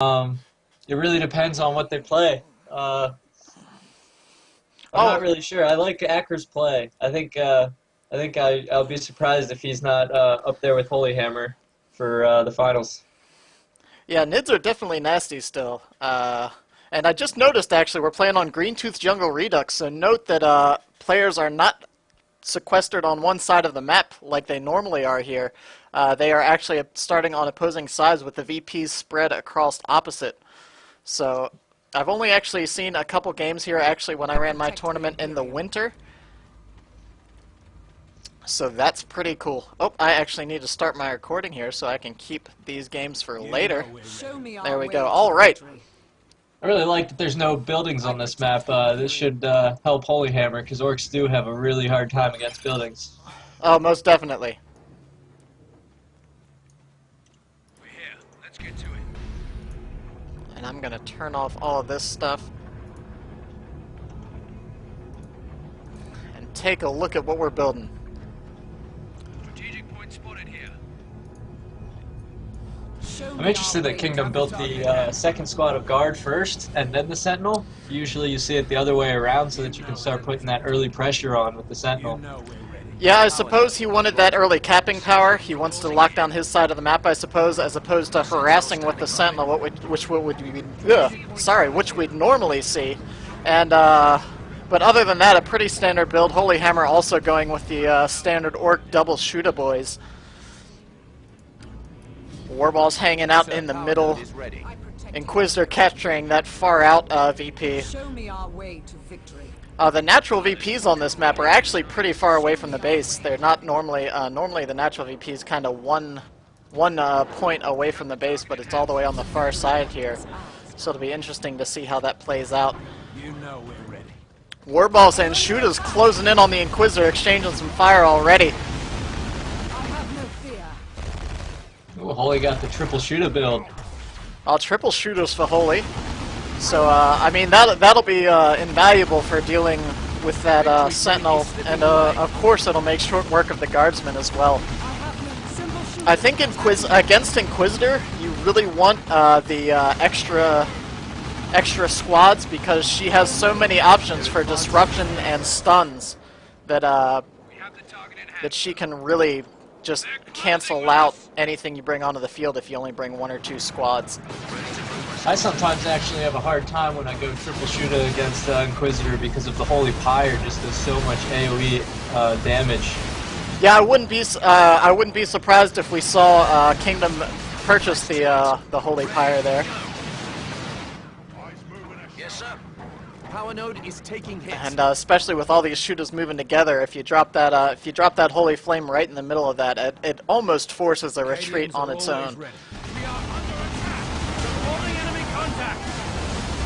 It really depends on what they play. I'm not really sure. I like Acker's play. I'll be surprised if he's not up there with HolyHammer for the finals. Yeah, Nids are definitely nasty still. And I just noticed, actually, we're playing on Greentooth Jungle Redux, so note that players are not sequestered on one side of the map like they normally are here. They are actually starting on opposing sides with the VPs spread across opposite. So I've only actually seen a couple games here, actually, when I ran my tournament in the winter. So that's pretty cool. Oh, I actually need to start my recording here so I can keep these games for later. There we go. All right. I really like that there's no buildings on this map. This should help HolyHammer, because Orcs do have a really hard time against buildings. Oh, most definitely. We're here. Let's get to it. And I'm going to turn off all of this stuff. And take a look at what we're building. Strategic point spotted here. I'm interested that Kingdom built the second squad of guard first, and then the Sentinel. Usually you see it the other way around so that you can start putting that early pressure on with the Sentinel. Yeah, I suppose he wanted that early capping power. He wants to lock down his side of the map, I suppose, as opposed to harassing with the Sentinel, which we'd normally see. And but other than that, a pretty standard build. HolyHammer also going with the standard Orc double shooter boys. Warball's hanging out in the middle. Inquisitor capturing that far out VP. The natural VPs on this map are actually pretty far away from the base. They're not normally, normally the natural VP is kind of one point away from the base, but it's all the way on the far side here. So it'll be interesting to see how that plays out. Warballs and shooters closing in on the Inquisitor, exchanging some fire already. Ooh, Holy got the triple shooter build. Triple shooters for Holy. So, I mean, that'll be invaluable for dealing with that Sentinel, and of course it'll make short work of the Guardsman as well. I think against Inquisitor, you really want the extra squads, because she has so many options for disruption and stuns that that she can really just cancel out anything you bring onto the field if you only bring one or two squads. I sometimes actually have a hard time when I go triple shooter against Inquisitor because of the Holy Pyre just does so much AoE damage. Yeah, I wouldn't be surprised if we saw Kingdom purchase the Holy Pyre there. Yes, sir. Power node is taking hits. And especially with all these shooters moving together, if you drop that Holy Flame right in the middle of that, it almost forces a retreat on its own.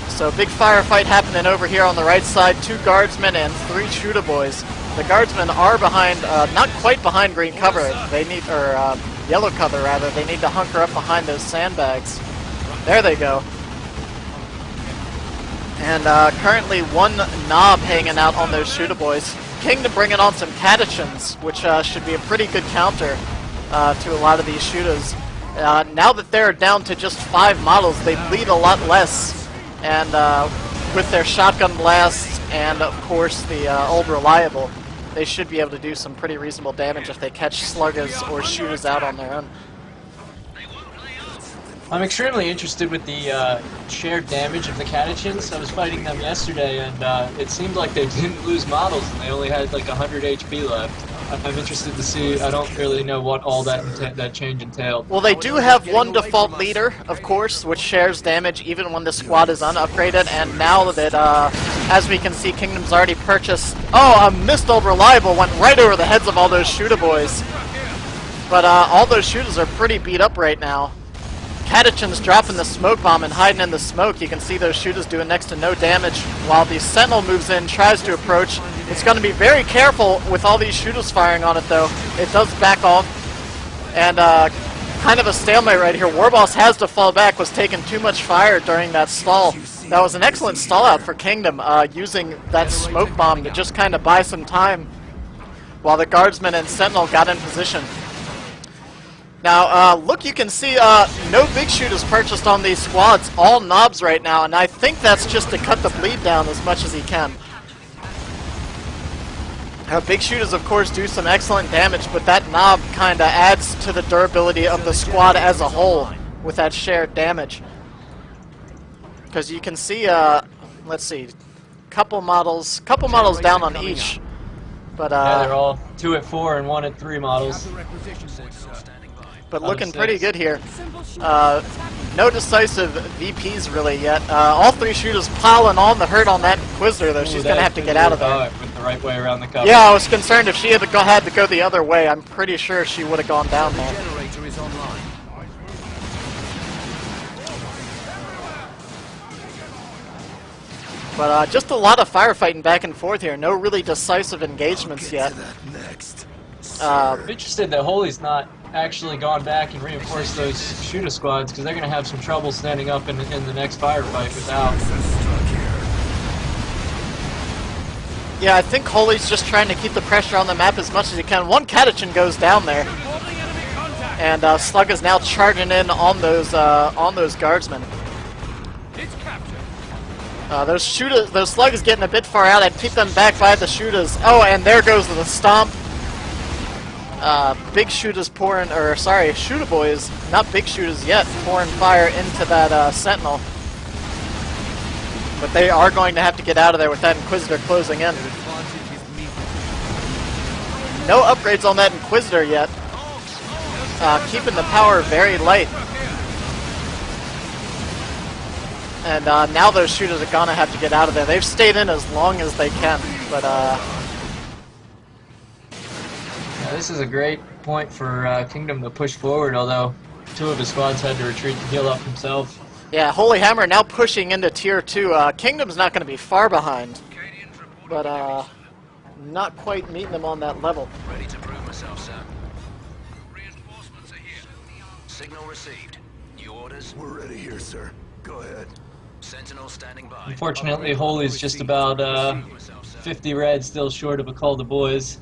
So big firefight happening over here on the right side. 2 guardsmen and 3 shooter boys. The guardsmen are behind, not quite behind green cover. They need, or yellow cover rather. They need to hunker up behind those sandbags. There they go. And currently 1 knob hanging out on those shooter boys. Kingdom bringing on some catechins, which should be a pretty good counter to a lot of these shooters. Now that they're down to just 5 models, they bleed a lot less. And with their shotgun blasts and, of course, the old reliable, they should be able to do some pretty reasonable damage if they catch sluggers or shooters out on their own. I'm extremely interested with the shared damage of the catechins. I was fighting them yesterday, and it seemed like they didn't lose models, and they only had like 100 HP left. I'm interested to see. I don't really know what all that change entailed. Well, they do have 1 default leader, of course, which shares damage even when the squad is unupgraded, and now that, as we can see, Kingdom's already purchased... Oh, a missed old reliable went right over the heads of all those shooter boys. But all those shooters are pretty beat up right now. Catechin's dropping the smoke bomb and hiding in the smoke. You can see those shooters doing next to no damage. While the Sentinel moves in, tries to approach. It's going to be very careful with all these shooters firing on it, though. It does back off. And kind of a stalemate right here. Warboss has to fall back, was taking too much fire during that stall. That was an excellent stall out for Kingdom, using that smoke bomb to just kind of buy some time while the Guardsman and Sentinel got in position. Now, look, you can see no big shooters purchased on these squads, all knobs right now, and I think that's just to cut the bleed down as much as he can. Big shooters, of course, do some excellent damage, but that knob kind of adds to the durability of the squad as a whole with that shared damage. Because you can see, let's see, couple models down on each. But yeah, they're all 2 at 4 and 1 at 3 models. But looking pretty good here. No decisive VPs really yet. All 3 shooters piling on the hurt on that Inquisitor, though. She's going to have to get out of there. With the right way around the cover. Yeah, I was concerned if she had to go the other way. I'm pretty sure she would have gone down there. Generator is online. But just a lot of firefighting back and forth here. No really decisive engagements yet. I'm interested that Holy's not actually gone back and reinforced those shooter squads, because they're going to have some trouble standing up in the next firefight without. Yeah, I think Holy's just trying to keep the pressure on the map as much as he can. One Catachin goes down there, and Slug is now charging in on those guardsmen. Those Slug is getting a bit far out. I'd keep them back by the shooters. Oh, and there goes the stomp. Big shooters pouring, or sorry, shooter boys, not big shooters yet, pouring fire into that Sentinel. But they are going to have to get out of there with that Inquisitor closing in. No upgrades on that Inquisitor yet. Keeping the power very light. And now those shooters are going to have to get out of there. They've stayed in as long as they can, but this is a great point for Kingdom to push forward, although 2 of his squads had to retreat and heal up himself. yeah, HolyHammer now pushing into Tier 2. Kingdom's not going to be far behind, but not quite meeting them on that level. Ready to prove myself, sir. Reinforcements are here. Signal received. New orders? We're ready here, sir. Go ahead. Sentinel standing by. Unfortunately, Holy's just about 50 red, still short of a call to boys.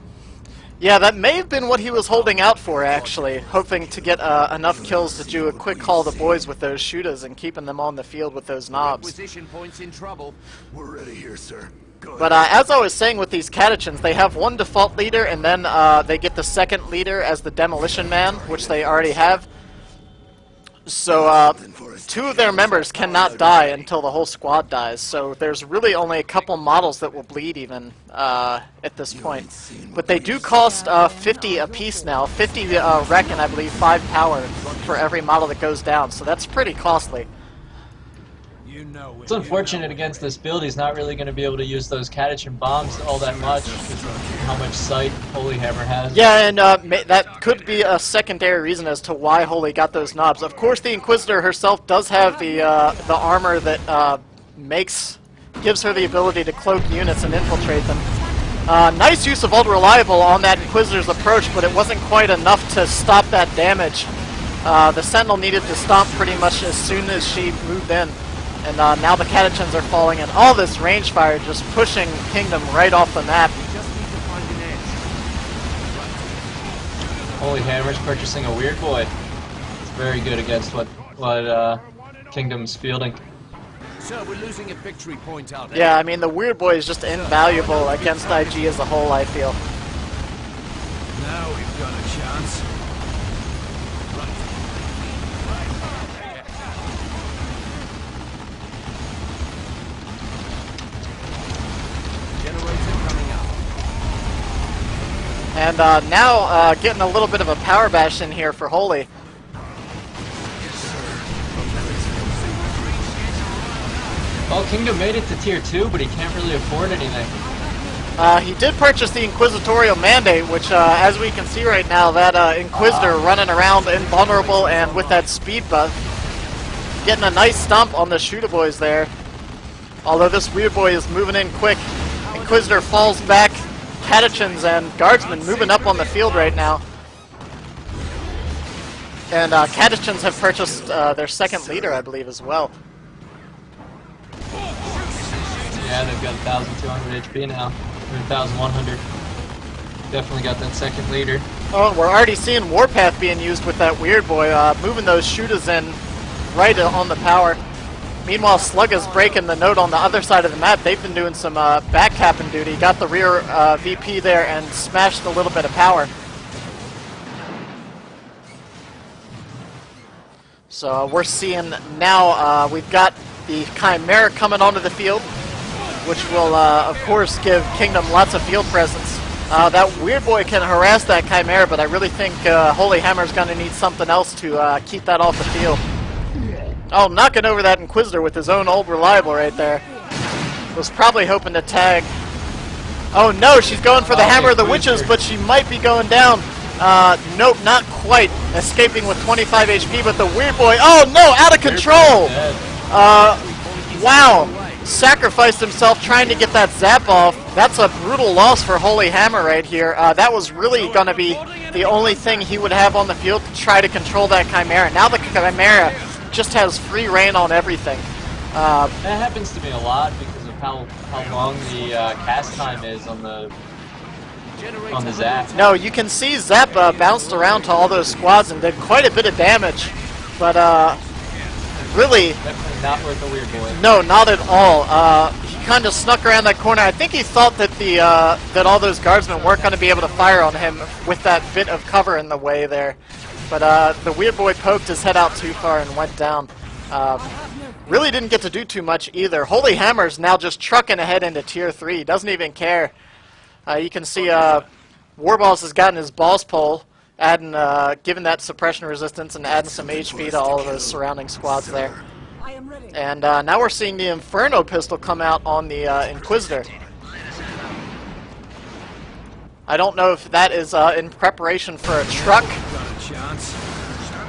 Yeah, that may have been what he was holding out for, actually, hoping to get enough kills to do a quick call to boys with those shooters and keeping them on the field with those knobs. Acquisition points in trouble. We're ready here, sir. Go But ahead. as I was saying with these Catachins, they have one default leader, and then they get the second leader as the Demolition Man, which they already have. So 2 of their members cannot die until the whole squad dies. So there's really only a couple models that will bleed even at this point. But they do cost 50 apiece now. 50 wreck and I believe 5 power for every model that goes down. So that's pretty costly. It's unfortunate against this build. He's not really going to be able to use those Catachin bombs all that much, because of how much sight HolyHammer has. Yeah, and that could be a secondary reason as to why Holy got those knobs. Of course, the Inquisitor herself does have the armor that gives her the ability to cloak units and infiltrate them. Nice use of Ultra Reliable on that Inquisitor's approach, but it wasn't quite enough to stop that damage. The Sentinel needed to stomp pretty much as soon as she moved in. And now the Catachins are falling in. All this range fire just pushing Kingdom right off the map. HolyHammer's purchasing a Weird Boy. It's very good against what Kingdom's fielding. Sir, we're losing a victory point out there. Yeah, I mean, the Weird Boy is just invaluable against IG as a whole, I feel. Now we've got a chance. And now getting a little bit of a power bash in here for Holy. Well, Kingdom made it to Tier 2, but he can't really afford anything. He did purchase the Inquisitorial Mandate, which, as we can see right now, that Inquisitor running around invulnerable and with that speed buff. Getting a nice stomp on the shooter boys there. Although this Weird Boy is moving in quick. Inquisitor falls back. Catachins and Guardsmen moving up on the field right now. And Catachins have purchased their second leader, I believe, as well. Yeah, they've got 1,200 HP now. Or 1,100. Definitely got that second leader. Oh, we're already seeing Warpath being used with that Weird Boy, moving those shooters in right on the power. Meanwhile, Slug is breaking the node on the other side of the map. They've been doing some back capping duty. Got the rear VP there and smashed a little bit of power. So we're seeing now we've got the Chimera coming onto the field, which will, of course, give Kingdom lots of field presence. That Weird Boy can harass that Chimera, but I really think HolyHammer's going to need something else to keep that off the field. Oh, knocking over that Inquisitor with his own old reliable right there. Was probably hoping to tag. Oh no, she's going for the Hammer of the Witches, but she might be going down. Nope, not quite. Escaping with 25 HP, but the Weird Boy, oh no, out of control! Wow, sacrificed himself trying to get that zap off. That's a brutal loss for HolyHammer right here. That was really going to be the only thing he would have on the field to try to control that Chimera. Now the Chimera just has free reign on everything. That happens to me a lot because of how long the cast time is on the Zap. No, you can see Zap bounced around to all those squads and did quite a bit of damage, but really definitely not worth a Weird Boy. No, not at all. He kind of snuck around that corner. I think he thought that that all those guardsmen weren't going to be able to fire on him with that bit of cover in the way there. But the Weird Boy poked his head out too far and went down. Really didn't get to do too much either. HolyHammer's now just trucking ahead into Tier 3. He doesn't even care. You can see Warboss has gotten his boss pole, adding, giving that suppression resistance and adding some HP to all of those surrounding squads there. And now we're seeing the Inferno pistol come out on the Inquisitor. I don't know if that is in preparation for a truck.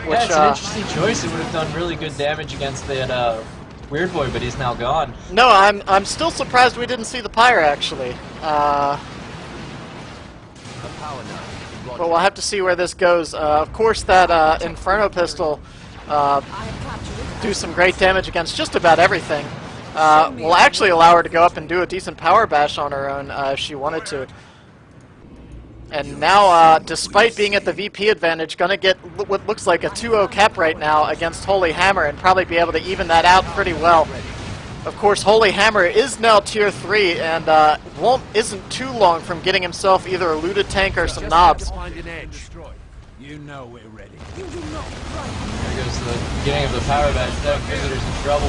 Which, yeah, it's an interesting choice. It would have done really good damage against that Weird Boy, but he's now gone. No, I'm still surprised we didn't see the Pyre, actually. But we'll have to see where this goes. Of course, that Inferno pistol do some great damage against just about everything. Will actually allow her to go up and do a decent power bash on her own if she wanted to. And now, despite being at the VP advantage, going to get what looks like a 2-0 cap right now against HolyHammer and probably be able to even that out pretty well. Of course, HolyHammer is now Tier 3 and isn't too long from getting himself either a looted tank or some knobs. You know we're ready. There goes the beginning of the power bash. That Inquisitor's in trouble.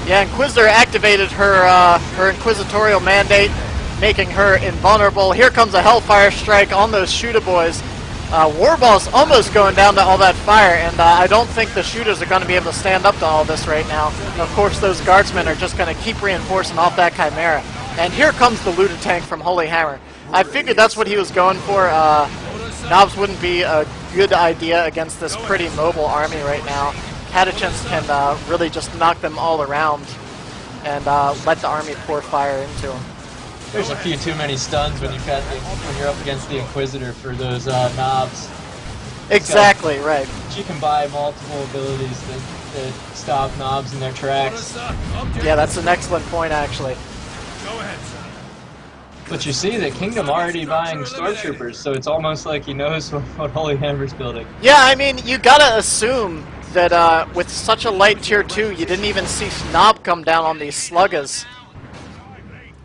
Yeah, Inquisitor activated her Inquisitorial mandate, making her invulnerable. Here comes a Hellfire Strike on those shooter boys. Warboss almost going down to all that fire, and I don't think the shooters are going to be able to stand up to all this right now. Of course, those guardsmen are just going to keep reinforcing off that Chimera. And here comes the looted tank from HolyHammer. I figured that's what he was going for. Knobs wouldn't be a good idea against this pretty mobile army right now. Catachans can really just knock them all around and let the army pour fire into them. There's a few too many stuns when you're up against the Inquisitor for those knobs. Exactly, right. You can buy multiple abilities that stop knobs in their tracks. Yeah, that's an excellent point, actually. But you see that Kingdom already buying Stormtroopers, so it's almost like he knows what HolyHammer's building. Yeah, I mean, you gotta assume that with such a light Tier 2, you didn't even see Knob come down on these Sluggas.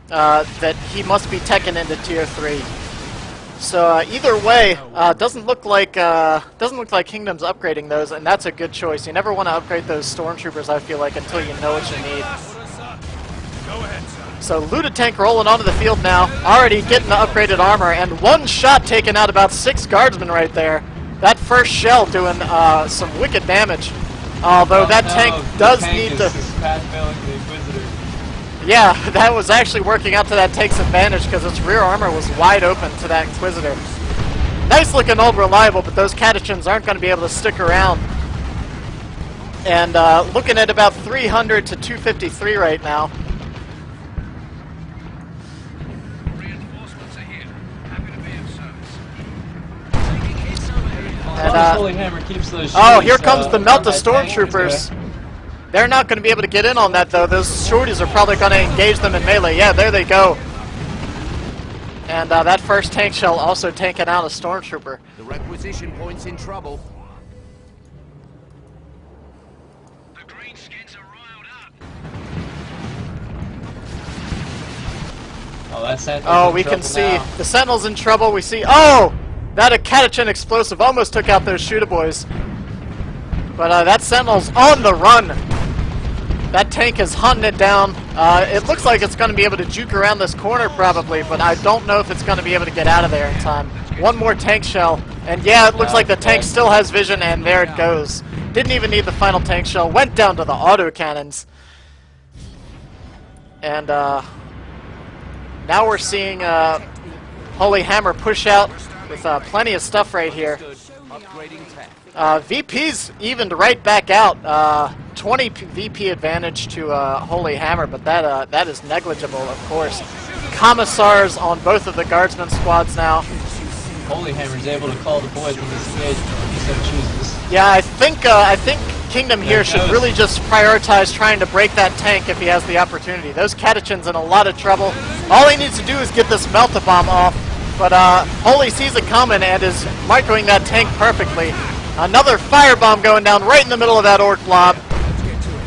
That he must be teching into Tier 3. So either way, doesn't look like Kingdom's upgrading those, and that's a good choice. You never want to upgrade those Stormtroopers, I feel like, until you know what you need. So looted tank rolling onto the field now, already getting the upgraded armor, and one shot taking out about 6 guardsmen right there. That first shell doing some wicked damage. Although that tank does need to. Yeah, that was actually working out to that tank's advantage because its rear armor was wide open to that Inquisitor. Nice looking old reliable, but those Catachans aren't going to be able to stick around. And looking at about 300 to 253 right now. And, HolyHammer keeps those oh, here comes the melt of Stormtroopers. They're not going to be able to get in on that, though. Those shorties are probably going to engage them in melee. Yeah, there they go. And that first tank shell also taking out a stormtrooper. The requisition point's in trouble. The greenskins are riled up. Oh, that's it. Oh, we can see the Sentinel's in trouble. We see, oh, that a catachin explosive almost took out those shooter boys. But that Sentinel's on the run. That tank is hunting it down. It looks like it's going to be able to juke around this corner probably, but I don't know if it's going to be able to get out of there in time. One more tank shell, and yeah, it looks like the tank still has vision, and there it goes. Didn't even need the final tank shell. Went down to the auto cannons. And now we're seeing HolyHammer push out with plenty of stuff right here. Upgrading tech. VP's evened right back out. 20 VP advantage to HolyHammer, but that is negligible, of course. Commissars on both of the guardsman squads now. HolyHammer's able to call the boys when this engagement he so chooses. Yeah, I think Kingdom here should really just prioritize trying to break that tank if he has the opportunity. Those catachin's in a lot of trouble. All he needs to do is get this melt-a-bomb off, but Holy sees it coming and is microing that tank perfectly. Another firebomb going down right in the middle of that orc blob.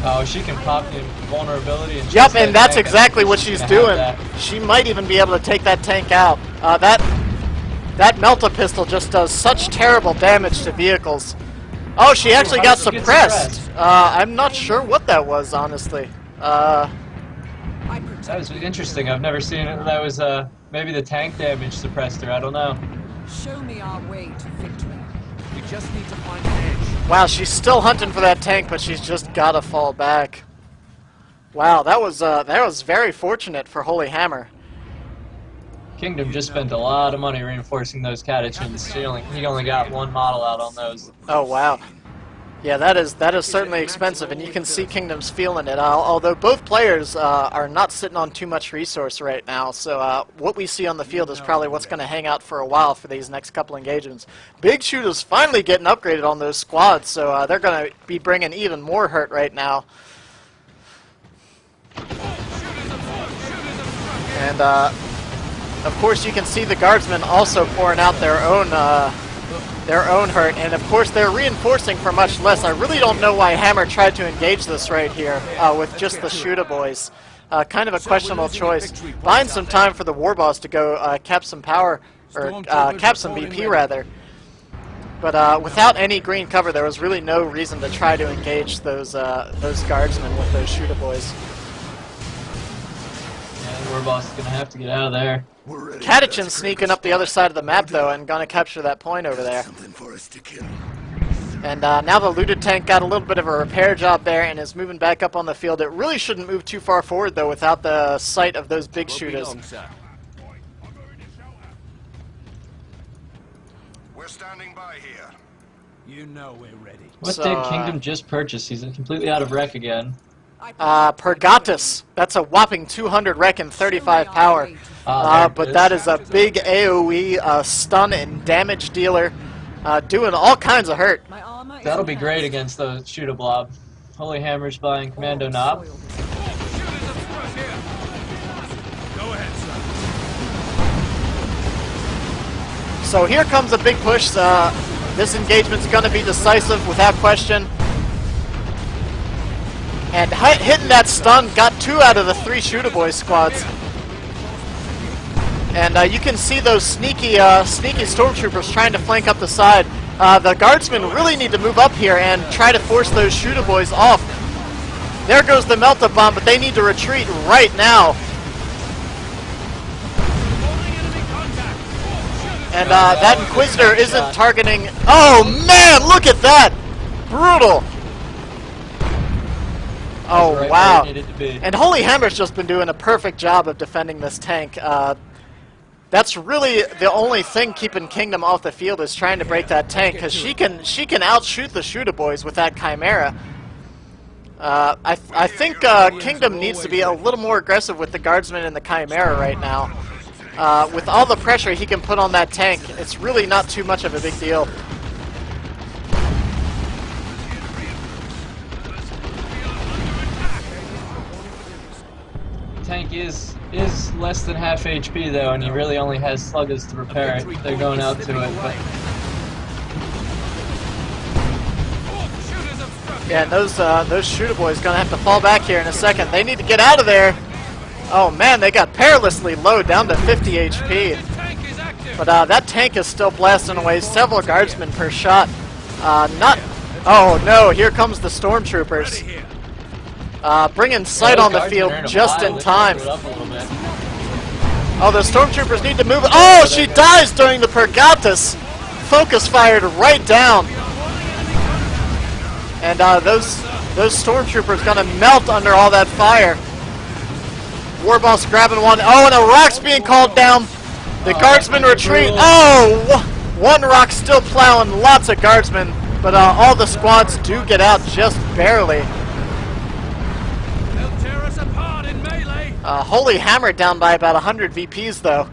Oh, she can pop the vulnerability. And Yep, and that's exactly what she's doing. She might even be able to take that tank out. That Melt-A-Pistol just does such terrible damage to vehicles. Oh, she actually got suppressed. I'm not sure what that was, honestly. That was interesting. I've never seen it. That was maybe the tank damage suppressed her. I don't know. Show me our way to victory. We just need to find an edge. Wow, she's still hunting for that tank, but she's just gotta fall back. Wow, that was very fortunate for HolyHammer. Kingdom just spent a lot of money reinforcing those catachins. He only got one model out on those. Oh wow. Yeah, that is certainly expensive, and you can see Kingdom's feeling it. Although both players are not sitting on too much resource right now, so what we see on the field is probably what's going to hang out for a while for these next couple engagements. Big Shooter's finally getting upgraded on those squads, so they're going to be bringing even more hurt right now. And of course, you can see the guardsmen also pouring out their own hurt, and of course they're reinforcing for much less. I really don't know why Hammer tried to engage this right here with just the shooter boys. Kind of a questionable choice. Buying some time for the war boss to go cap some power, or cap some VP rather. But without any green cover, there was really no reason to try to engage those guardsmen with those shooter boys. Yeah, the war boss is gonna have to get out of there. Catachin sneaking up the other side of the map though, and gonna capture that point over there. Something for us to kill. And now the looted tank got a little bit of a repair job there and is moving back up on the field. It really shouldn't move too far forward though without the sight of those big shooters. We're standing by here. You know we're ready. What So, did Kingdom just purchase? He's completely out of rec again. Pergatus. That's a whopping 200 rec and 35 power. But that is a big AoE stun and damage dealer, doing all kinds of hurt. That'll be great against the shooter blob. HolyHammer's buying Commando Knob. Go ahead, son. So here comes a big push. This engagement's going to be decisive without question. And hitting that stun got 2 out of the 3 shooter boy squads. And you can see those sneaky stormtroopers trying to flank up the side. The guardsmen really need to move up here and try to force those shooter boys off. There goes the melt-a-bomb, but they need to retreat right now. And that Inquisitor isn't targeting... Oh man, look at that! Brutal! Oh Right wow. where it needed to be. And HolyHammer's just been doing a perfect job of defending this tank. That's really the only thing keeping Kingdom off the field is trying to break that tank, because she can outshoot the shooter boys with that Chimera. I think Kingdom needs to be a little more aggressive with the guardsmen and the Chimera right now. With all the pressure he can put on that tank, it's really not too much of a big deal. tank is less than half HP though, and he really only has sluggers to repair it. They're going out to it, but Yeah, and those shooter boys gonna have to fall back here in a second. They need to get out of there. Oh man, they got perilously low, down to 50 HP. But that tank is still blasting away several guardsmen per shot. Oh no, here comes the stormtroopers. Bringing sight on the field just in time. Oh, the stormtroopers need to move. Oh, she dies during the Purgatus. Focus fired right down. And those stormtroopers gonna melt under all that fire. Warboss grabbing one. Oh, and a rock's being called down. The guardsmen retreat. Oh, one rock still plowing lots of guardsmen, but all the squads do get out just barely. HolyHammer down by about 100 VPs though.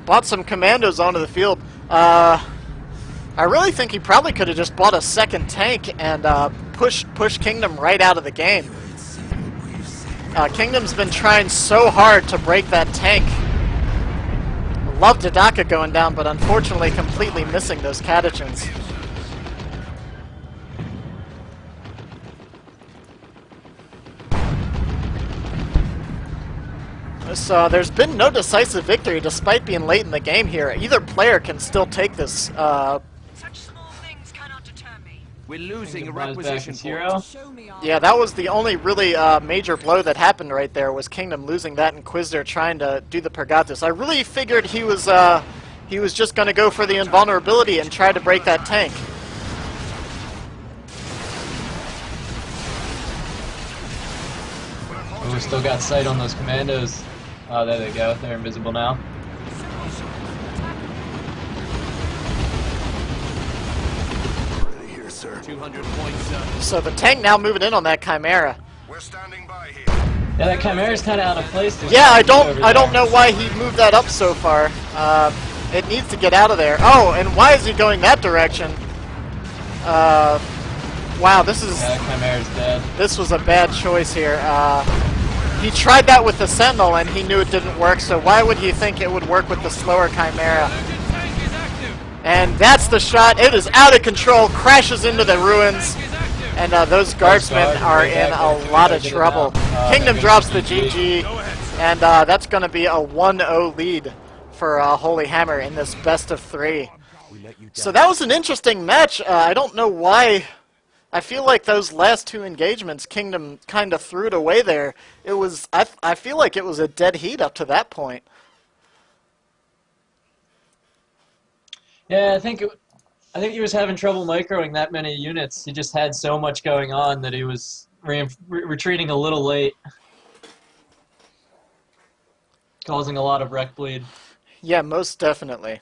Bought some commandos onto the field. I really think he probably could have just bought a second tank and pushed Kingdom right out of the game. Kingdom's been trying so hard to break that tank. Love Dodaka going down, but unfortunately completely missing those catechins. So there's been no decisive victory despite being late in the game here. Either player can still take this. Such small things cannot deter me. We're losing a Kingdom buys back requisition his point. hero. Show me our Yeah, that was the only really major blow that happened right there, was Kingdom losing that and Quizzer trying to do the Purgatus. I really figured he was just going to go for the invulnerability and try to break that tank. Oh, we still got sight on those commandos. Oh, there they go. They're invisible now. Ready here, sir. 200 points, sir. So the tank now moving in on that Chimera. We're standing by here. Yeah, that Chimera's kind of out of place. Yeah, I don't know why he moved that up so far. It needs to get out of there. Oh, and why is he going that direction? Wow, this is Yeah, that Chimera's dead. this was a bad choice here. He tried that with the Sentinel and he knew it didn't work, so why would he think it would work with the slower Chimera? And that's the shot. It is out of control, crashes into the ruins, and those guardsmen are in a lot of trouble. Kingdom drops the GG, and that's going to be a 1-0 lead for HolyHammer in this best of 3. So that was an interesting match. I don't know why. I feel like those last two engagements, Kingdom kind of threw it away there. It was, I feel like it was a dead heat up to that point. Yeah, I think he was having trouble microing that many units. He just had so much going on that he was retreating a little late, causing a lot of wreck bleed. Yeah, most definitely.